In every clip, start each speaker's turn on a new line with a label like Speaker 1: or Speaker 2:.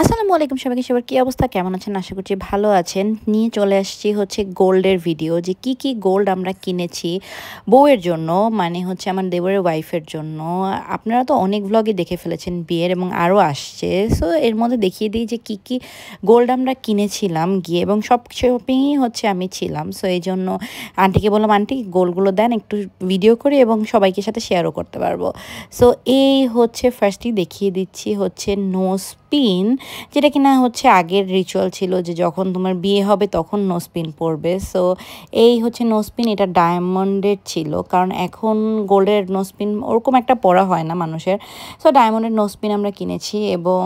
Speaker 1: আসসালামু আলাইকুম সবাইকে। সবার কি অবস্থা, কেমন আছেন? আশা করছি ভালো আছেন। নিয়ে চলে আসছি হচ্ছে গোল্ডের ভিডিও, যে কি কি গোল্ড আমরা কিনেছি বউয়ের জন্য, মানে হচ্ছে আমার দেবরের ওয়াইফের জন্য। আপনারা তো অনেক ভ্লগে দেখে ফেলেছেন বিয়ের, এবং আরও আসছে। সো এর মধ্যে দেখিয়ে দিই যে কি কি গোল্ড আমরা কিনেছিলাম গিয়ে, এবং সব শপিংই হচ্ছে আমি ছিলাম। সো এই জন্য আন্টিকে বললাম, আন্টি গোল্ডগুলো দেন একটু ভিডিও করে, এবং সবাইকে সাথে শেয়ারও করতে পারবো। সো এই হচ্ছে ফার্স্টই দেখিয়ে দিচ্ছি হচ্ছে নোজ পিন, যেটা কিনা হচ্ছে আগের রিচুয়াল ছিল যে যখন তোমার বিয়ে হবে তখন নোজপিন পরবে। সো এই হচ্ছে নোজপিন, এটা ডায়মন্ডের ছিল, কারণ এখন গোল্ডের নোজপিন ওরকম একটা পরা হয় না মানুষের। সো ডায়মন্ডের নোজপিন আমরা কিনেছি, এবং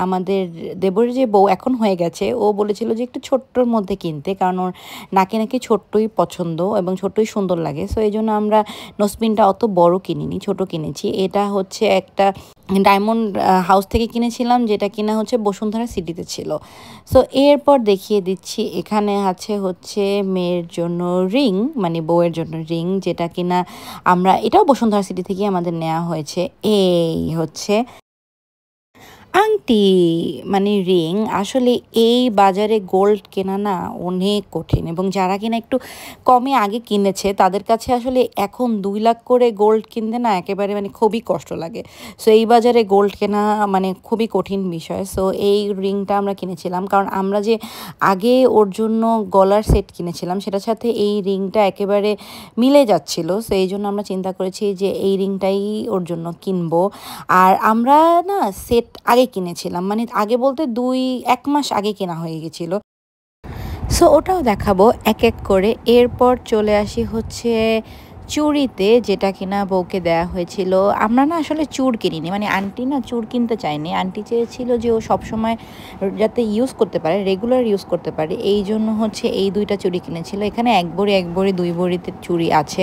Speaker 1: আমাদের দেবরের যে বউ এখন হয়ে গেছে, ও বলেছিল যে একটু ছোট্টর মধ্যে কিনতে, কারণ ওর নাকি নাকি ছোট্টই পছন্দ এবং ছোট্টই সুন্দর লাগে। সো এই জন্য আমরা নোজপিনটা অত বড় কিনিনি, ছোট কিনেছি। এটা হচ্ছে একটা ডায়মন্ড হাউস থেকে কিনেছিলাম, যেটা কিনা হচ্ছে বসুন্ধরা সিটিতে ছিল। সো এরপর দেখিয়ে দিচ্ছি, এখানে আছে হচ্ছে মেয়ের জন্য রিং, মানে বউয়ের জন্য রিং, যেটা কিনা আমরা এটাও বসুন্ধরা সিটি থেকে আমাদের নেওয়া হয়েছে। এই হচ্ছে আংটি, মানে রিং। আসলে এই বাজারে গোল্ড কেনা না অনেক কঠিন, এবং যারা কিনা একটু কমে আগে কিনেছে তাদের কাছে আসলে এখন 2 লাখ করে গোল্ড কিনতে না একেবারে মানে খুবই কষ্ট লাগে। সো এই বাজারে গোল্ড কেনা মানে খুবই কঠিন বিষয়। সো এই রিংটা আমরা কিনেছিলাম, কারণ আমরা যে আগে ওর জন্য গলার সেট কিনেছিলাম সেটার সাথে এই রিংটা একেবারে মিলে যাচ্ছিল। সো এই জন্য আমরা চিন্তা করেছি যে এই রিংটাই ওর জন্য কিনবো। আর আমরা না সেট আগে কিনেছিলাম, মানে আগে বলতে 1 মাস আগে কেনা হয়ে গেছিলো। সো ওটাও দেখাবো এক এক করে। এরপর চলে আসি হচ্ছে চুড়িতে, যেটা কিনা বউকে দেয়া হয়েছিল। আমরা না আসলে চুড় কিনিনি, মানে আন্টি না চুড় কিনতে চায়নি। আন্টি চেয়েছিল যে ও সবসময় যাতে ইউজ করতে পারে, রেগুলার ইউজ করতে পারে, এই জন্য হচ্ছে এই 2টা চুড়ি কিনেছিল। এখানে 1 ভরি 2 ভরিতে চুড়ি আছে।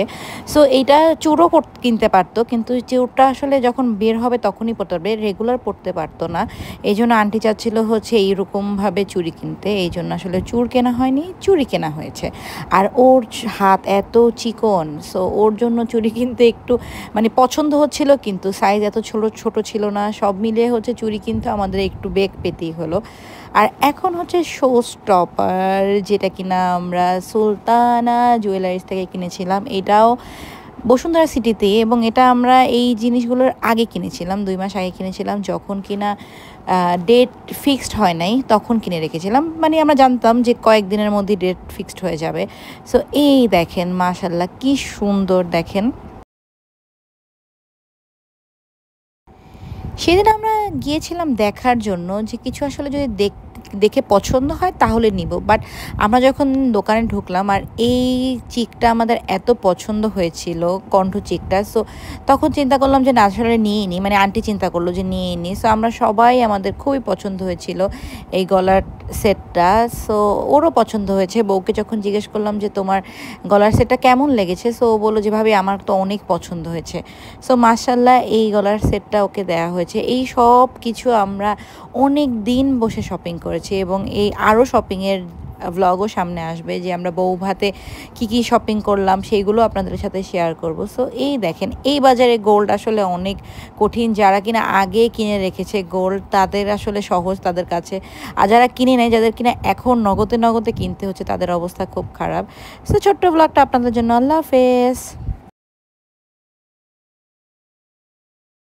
Speaker 1: সো এইটা চুড়ও কিনতে পারতো, কিন্তু চুড়টা আসলে যখন বের হবে তখনই পরতে পারবে, রেগুলার পরতে পারতো না। এই জন্য আন্টি চাচ্ছিল হচ্ছে এইরকমভাবে চুড়ি কিনতে, এই জন্য আসলে চুড় কেনা হয়নি, চুড়ি কেনা হয়েছে। আর ওর হাত এত চিকন, সো ওর জন্য চুড়ি কিনতে একটু মানে পছন্দ হচ্ছিল, কিন্তু সাইজ এত ছোট ছিল না। সব মিলিয়ে হচ্ছে চুড়ি কিনতে আমাদের একটু বেগ পেতেই হলো। আর এখন হচ্ছে শো স্টপার, যেটা কিনা আমরা সুলতানা জুয়েলারিস থেকে কিনেছিলাম। এটাও বসুন্ধরা সিটিতে, এবং এটা আমরা এই জিনিসগুলোর আগে কিনেছিলাম, 2 মাস আগে কিনেছিলাম, যখন কিনা ডেট ফিক্সড হয় নাই তখন কিনে রেখেছিলাম। মানে আমরা জানতাম যে কয়েকদিনের মধ্যে ডেট ফিক্সড হয়ে যাবে। সো এই দেখেন মাশাল্লাহ কি সুন্দর দেখেন। সেদিন আমরা গিয়েছিলাম দেখার জন্য যে কিছু আসলে যদি দেখে পছন্দ হয় তাহলে নিব। বাট আমরা যখন দোকানে ঢুকলাম আর এই চিকটা আমাদের এত পছন্দ হয়েছিল, কণ্ঠ চিকটা, সো তখন চিন্তা করলাম যে না আসলে নিয়ে নিই, মানে আন্টি চিন্তা করলো যে নিয়ে নিই। সো আমরা সবাই, আমাদের খুবই পছন্দ হয়েছিল এই গলার সেটটা। সো ওরও পছন্দ হয়েছে। বউকে যখন জিজ্ঞেস করলাম যে তোমার গলার সেটটা কেমন লেগেছে, সো ও বললো যে ভাবি আমার তো অনেক পছন্দ হয়েছে। সো মাশাল্লাহ এই গলার সেটটা ওকে দেওয়া হয়েছে। এই সব কিছু আমরা অনেক দিন বসে শপিং করেছি, এবং এই আরও শপিংয়ের ভ্লগও সামনে আসবে, যে আমরা বউ ভাতে কী কী শপিং করলাম সেইগুলো আপনাদের সাথে শেয়ার করব। সো এই দেখেন এই বাজারে গোল্ড আসলে অনেক কঠিন। যারা কিনা আগে কিনে রেখেছে গোল্ড তাদের আসলে সহজ তাদের কাছে, আর যারা কিনে নেয়, যাদের কিনা এখন নগদে নগদে কিনতে হচ্ছে, তাদের অবস্থা খুব খারাপ। সো ছোট্ট ব্লগটা আপনাদের জন্য। আল্লাহ হাফেজ।